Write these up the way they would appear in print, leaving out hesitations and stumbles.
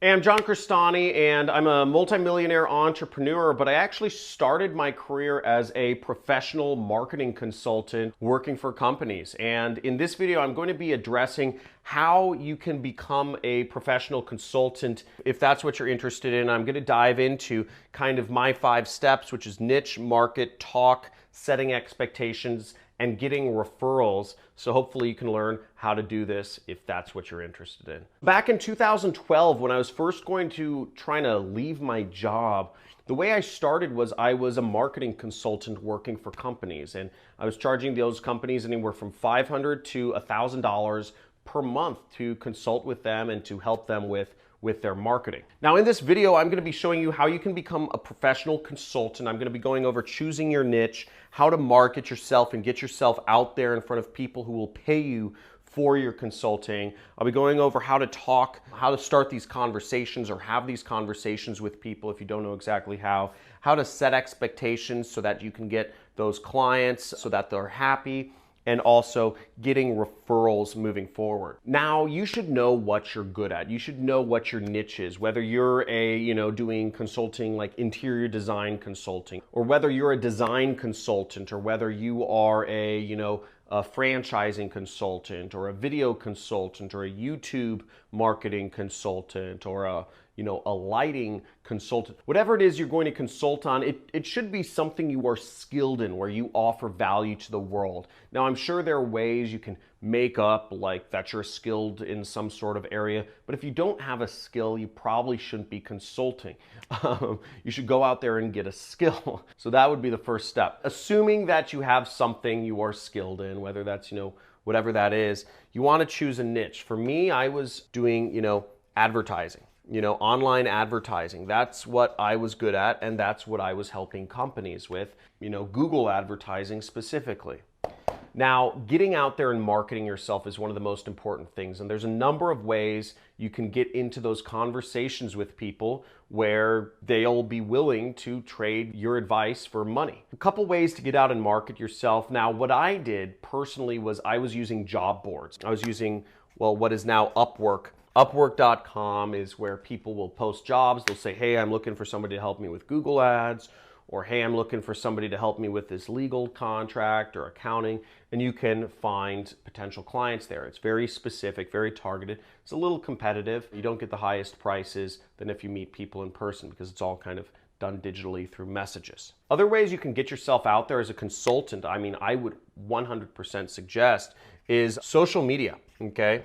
Hey, I'm John Crestani, and I'm a multimillionaire entrepreneur, but I actually started my career as a professional marketing consultant working for companies. And in this video, I'm going to be addressing how you can become a professional consultant if that's what you're interested in. I'm going to dive into kind of my 5 steps, which is niche, market, talk, setting expectations, and getting referrals. So hopefully you can learn how to do this if that's what you're interested in. Back in 2012, when I was first trying to leave my job, the way I started was I was a marketing consultant working for companies, and I was charging those companies anywhere from $500 to $1,000 per month to consult with them and to help them with their marketing. Now in this video, I'm gonna be showing you how you can become a professional consultant. I'm gonna be going over choosing your niche, how to market yourself and get yourself out there in front of people who will pay you for your consulting. I'll be going over how to talk, how to start these conversations or have these conversations with people if you don't know exactly how to set expectations so that you can get those clients so that they're happy, and also getting referrals moving forward. Now, you should know what you're good at. You should know what your niche is, whether you're doing consulting like interior design consulting, or whether you're a design consultant, or whether you are a franchising consultant, or a video consultant, or a YouTube marketing consultant, or a lighting consultant. Whatever it is you're going to consult on, it should be something you are skilled in, where you offer value to the world. Now, I'm sure there are ways you can make up like that you're skilled in some sort of area, but if you don't have a skill, you probably shouldn't be consulting. You should go out there and get a skill. So that would be the first step. Assuming that you have something you are skilled in, whether that's, whatever that is, you want to choose a niche. For me, I was doing, advertising. Online advertising. That's what I was good at, and that's what I was helping companies with, Google advertising specifically. Now, getting out there and marketing yourself is one of the most important things, and there's a number of ways you can get into those conversations with people where they'll be willing to trade your advice for money. A couple ways to get out and market yourself. Now, what I did personally was I was using job boards. I was using, what is now Upwork. Upwork.com is where people will post jobs. They'll say, hey, I'm looking for somebody to help me with Google ads, or hey, I'm looking for somebody to help me with this legal contract or accounting, and you can find potential clients there. It's very specific, very targeted. It's a little competitive. You don't get the highest prices than if you meet people in person, because it's all kind of done digitally through messages. Other ways you can get yourself out there as a consultant, I would 100% suggest, is social media, okay?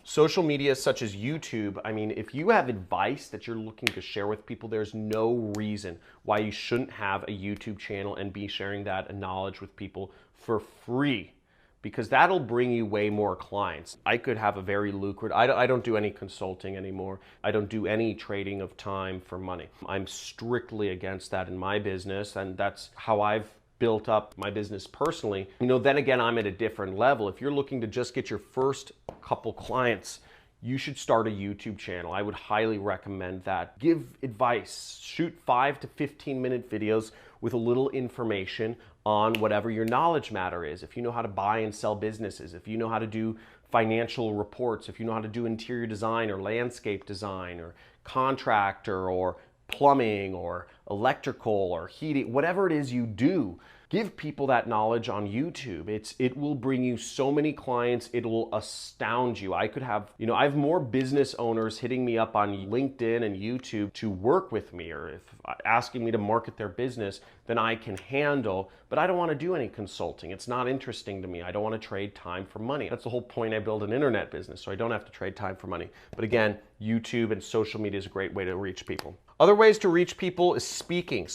Social media such as YouTube, if you have advice that you're looking to share with people, there's no reason why you shouldn't have a YouTube channel and be sharing that knowledge with people for free, because that'll bring you way more clients. I could have a very lucrative, I don't do any consulting anymore. I don't do any trading of time for money. I'm strictly against that in my business, and that's how I've built up my business personally. Then again, I'm at a different level. If you're looking to just get your first couple clients, you should start a YouTube channel. I would highly recommend that. Give advice. Shoot 5 to 15-minute videos with a little information on whatever your knowledge matter is. If you know how to buy and sell businesses, if you know how to do financial reports, if you know how to do interior design or landscape design or contractor or plumbing or electrical or heating, whatever it is you do, give people that knowledge on YouTube. It will bring you so many clients, it will astound you. I have more business owners hitting me up on LinkedIn and YouTube to work with me, or asking me to market their business, than I can handle, but I don't want to do any consulting. It's not interesting to me. I don't want to trade time for money. That's the whole point. I build an internet business, so I don't have to trade time for money. But again, YouTube and social media is a great way to reach people. Other ways to reach people is speaking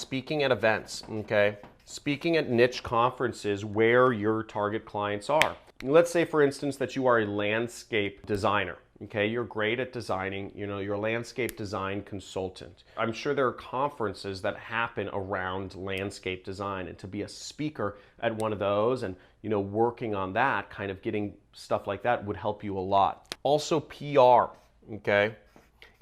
at events, okay? Speaking at niche conferences where your target clients are. Let's say, for instance, that you are a landscape designer. Okay, you're great at designing, you're a landscape design consultant. I'm sure there are conferences that happen around landscape design, and to be a speaker at one of those and, working on that, kind of getting stuff like that would help you a lot. Also PR, okay?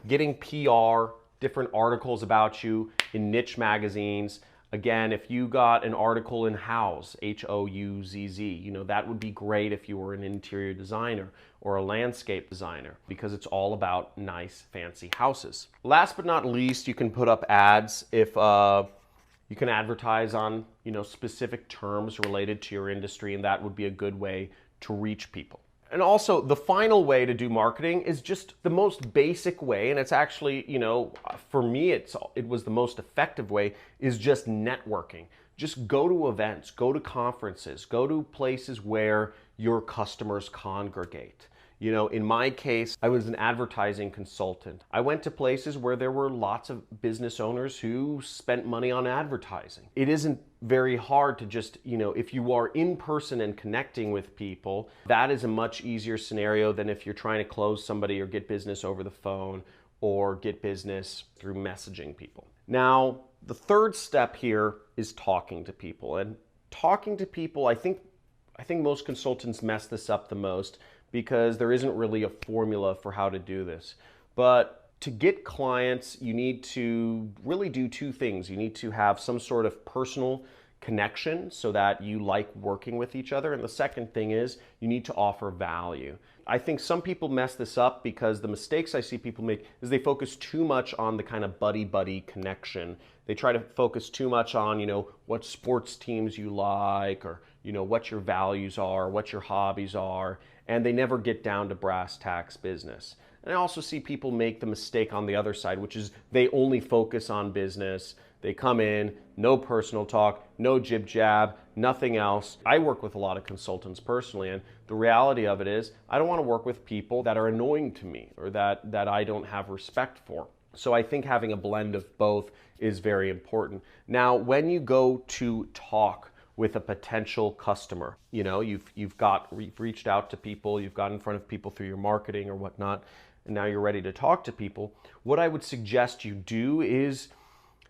Getting PR, different articles about you in niche magazines, Again, if you got an article in Houzz, Houzz, that would be great if you were an interior designer or a landscape designer, because it's all about nice, fancy houses. Last but not least, you can put up ads if you can advertise on, specific terms related to your industry, and that would be a good way to reach people. And also, the final way to do marketing is just the most basic way, and it's actually, for me, it was the most effective way, is just networking. Just go to events, go to conferences, go to places where your customers congregate. In my case, I was an advertising consultant. I went to places where there were lots of business owners who spent money on advertising. It isn't very hard to just, if you are in person and connecting with people, that is a much easier scenario than if you're trying to close somebody or get business over the phone or get business through messaging people. Now, the third step here is talking to people. And talking to people, I think most consultants mess this up the most, because there isn't really a formula for how to do this. But to get clients, you need to really do two things. You need to have some sort of personal connection so that you like working with each other. And the second thing is you need to offer value. I think some people mess this up because the mistakes I see people make is they focus too much on the kind of buddy-buddy connection. They try to focus too much on, what sports teams you like, or, what your values are, what your hobbies are, and they never get down to brass tacks business. And I also see people make the mistake on the other side, which is they only focus on business. They come in, no personal talk, no jib jab, nothing else. I work with a lot of consultants personally, and the reality of it is I don't want to work with people that are annoying to me or that I don't have respect for. So I think having a blend of both is very important. Now, when you go to talk with a potential customer, you've reached out to people, you've got in front of people through your marketing or whatnot, and now you're ready to talk to people. What I would suggest you do is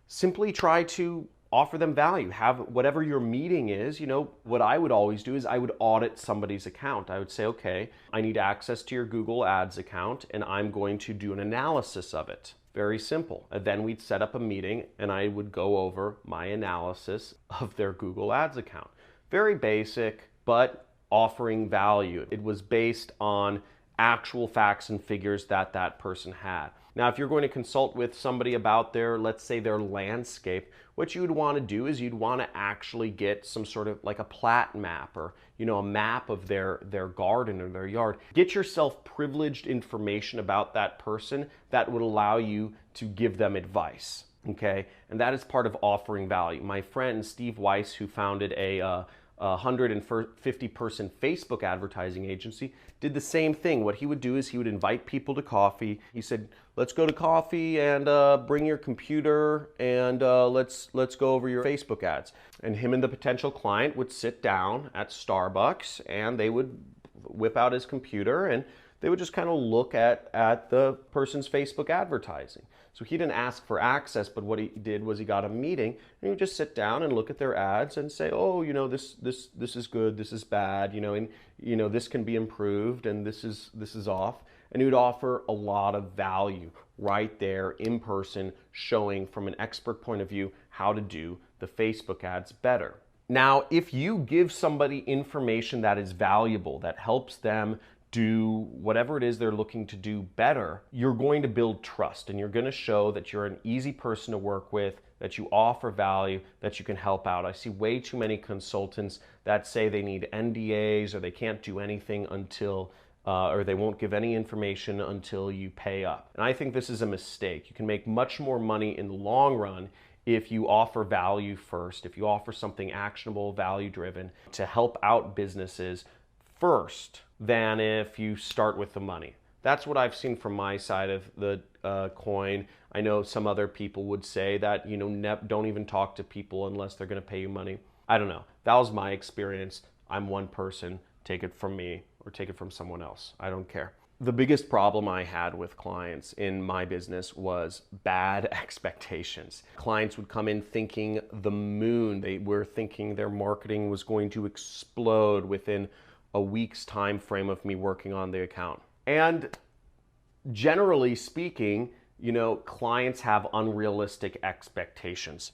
simply try to offer them value. Have whatever your meeting is, what I would always do is I would audit somebody's account. I would say, okay, I need access to your Google Ads account, and I'm going to do an analysis of it. Very simple. And then we'd set up a meeting and I would go over my analysis of their Google Ads account. Very basic, but offering value. It was based on actual facts and figures that person had. Now, if you're going to consult with somebody about let's say their landscape, what you would want to do is you'd want to actually get some sort of like a plat map or, a map of their garden or their yard. Get yourself privileged information about that person that would allow you to give them advice, okay? And that is part of offering value. My friend Steve Weiss, who founded a 150-person Facebook advertising agency, did the same thing. What he would do is he would invite people to coffee. He said, let's go to coffee and bring your computer and let's go over your Facebook ads. And him and the potential client would sit down at Starbucks and they would whip out his computer and they would just kind of look at the person's Facebook advertising. So he didn't ask for access, but what he did was he got a meeting and he would just sit down and look at their ads and say, oh, this is good, this is bad, and this can be improved and this is off. And he would offer a lot of value right there in person, showing from an expert point of view how to do the Facebook ads better. Now, if you give somebody information that is valuable, that helps them do whatever it is they're looking to do better, you're going to build trust and you're going to show that you're an easy person to work with, that you offer value, that you can help out. I see way too many consultants that say they need NDAs or they can't do anything until or they won't give any information until you pay up. And I think this is a mistake. You can make much more money in the long run if you offer value first, if you offer something actionable, value-driven to help out businesses first than if you start with the money. That's what I've seen from my side of the coin. I know some other people would say that, don't even talk to people unless they're going to pay you money. I don't know. That was my experience. I'm one person. Take it from me or take it from someone else. I don't care. The biggest problem I had with clients in my business was bad expectations. Clients would come in thinking the moon. They were thinking their marketing was going to explode within a week's time frame of me working on the account. And generally speaking, clients have unrealistic expectations.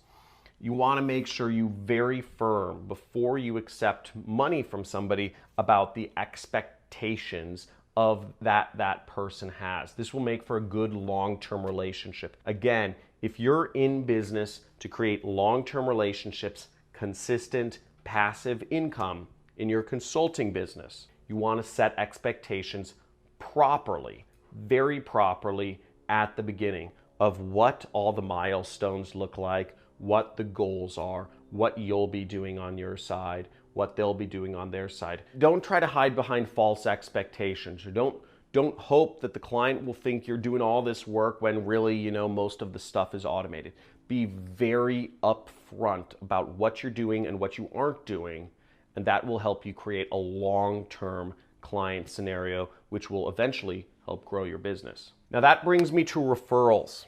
You want to make sure you're very firm before you accept money from somebody about the expectations of that person has. This will make for a good long-term relationship. Again, if you're in business to create long-term relationships, consistent passive income in your consulting business, you want to set expectations properly, very properly at the beginning of what all the milestones look like, what the goals are, what you'll be doing on your side, what they'll be doing on their side. Don't try to hide behind false expectations, or don't hope that the client will think you're doing all this work when really, most of the stuff is automated. Be very upfront about what you're doing and what you aren't doing, and that will help you create a long-term client scenario, which will eventually help grow your business. Now that brings me to referrals.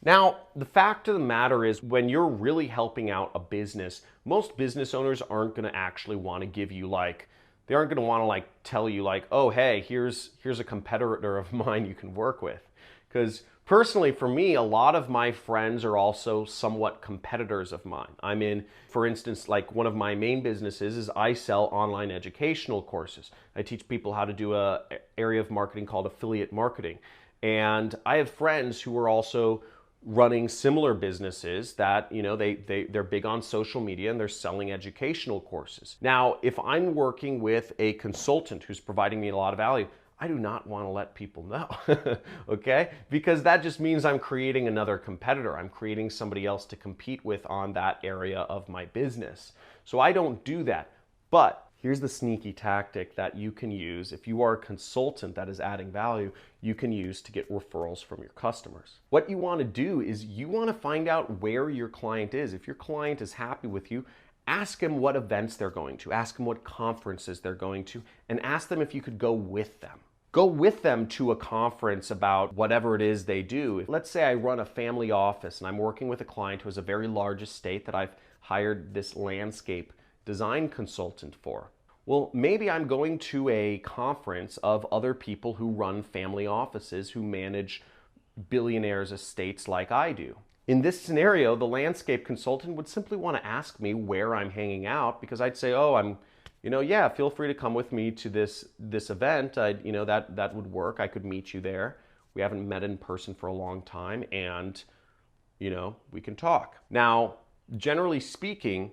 Now, the fact of the matter is, when you're really helping out a business, most business owners aren't going to actually want to give you they aren't going to want to tell you oh, hey, here's a competitor of mine you can work with. Because personally, for me, a lot of my friends are also somewhat competitors of mine. For instance, one of my main businesses is I sell online educational courses. I teach people how to do an area of marketing called affiliate marketing. And I have friends who are also running similar businesses that, they're big on social media and they're selling educational courses. Now, if I'm working with a consultant who's providing me a lot of value, I do not want to let people know, okay? Because that just means I'm creating another competitor. I'm creating somebody else to compete with on that area of my business. So I don't do that. But here's the sneaky tactic that you can use. If you are a consultant that is adding value, you can use to get referrals from your customers. What you want to do is you want to find out where your client is. If your client is happy with you, ask them what events they're going to, ask them what conferences they're going to, and ask them if you could go with them. Go with them to a conference about whatever it is they do. Let's say I run a family office and I'm working with a client who has a very large estate that I've hired this landscape design consultant for. Well, maybe I'm going to a conference of other people who run family offices who manage billionaires' estates like I do. In this scenario, the landscape consultant would simply want to ask me where I'm hanging out, because I'd say, oh, yeah, feel free to come with me to this event. That would work. I could meet you there. We haven't met in person for a long time, and we can talk. Now, generally speaking,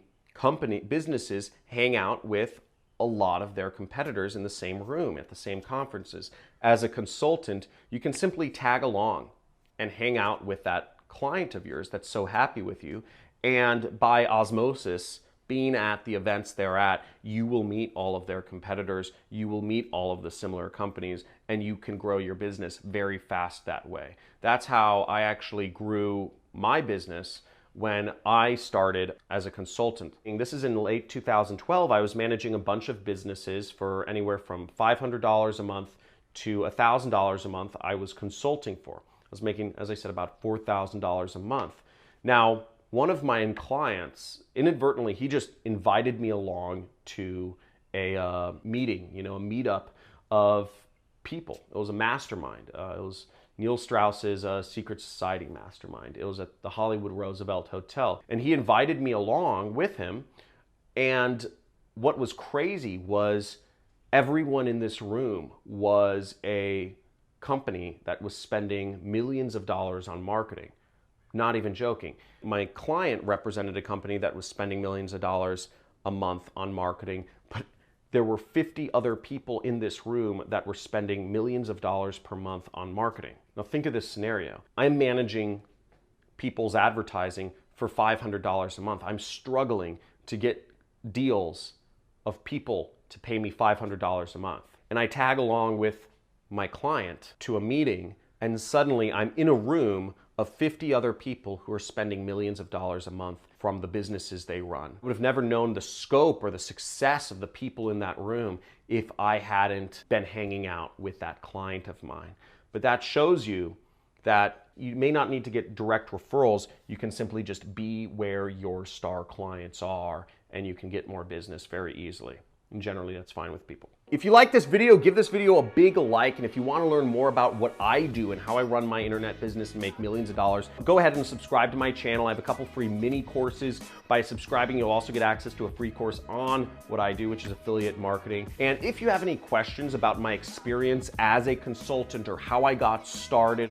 businesses hang out with a lot of their competitors in the same room at the same conferences. As a consultant, you can simply tag along and hang out with that client of yours that's so happy with you, and by osmosis, being at the events they're at, you will meet all of their competitors, you will meet all of the similar companies, and you can grow your business very fast that way. That's how I actually grew my business when I started as a consultant. And this is in late 2012. I was managing a bunch of businesses for anywhere from $500 a month to $1,000 a month I was consulting for. I was making, as I said, about $4,000 a month. Now, one of my clients, inadvertently, he just invited me along to a meeting, a meetup of people. It was a mastermind. It was Neil Strauss's Secret Society mastermind. It was at the Hollywood Roosevelt Hotel. And he invited me along with him. And what was crazy was everyone in this room was a company that was spending millions of dollars on marketing. Not even joking. My client represented a company that was spending millions of dollars a month on marketing, but there were 50 other people in this room that were spending millions of dollars per month on marketing. Now think of this scenario. I'm managing people's advertising for $500 a month. I'm struggling to get deals of people to pay me $500 a month. And I tag along with my client to a meeting, and suddenly I'm in a room of 50 other people who are spending millions of dollars a month from the businesses they run. I would have never known the scope or the success of the people in that room if I hadn't been hanging out with that client of mine. But that shows you that you may not need to get direct referrals. You can simply just be where your star clients are, and you can get more business very easily. And generally, that's fine with people. If you like this video, give this video a big like, and if you want to learn more about what I do and how I run my internet business and make millions of dollars, go ahead and subscribe to my channel. I have a couple free mini courses. By subscribing, you'll also get access to a free course on what I do, which is affiliate marketing. And if you have any questions about my experience as a consultant or how I got started,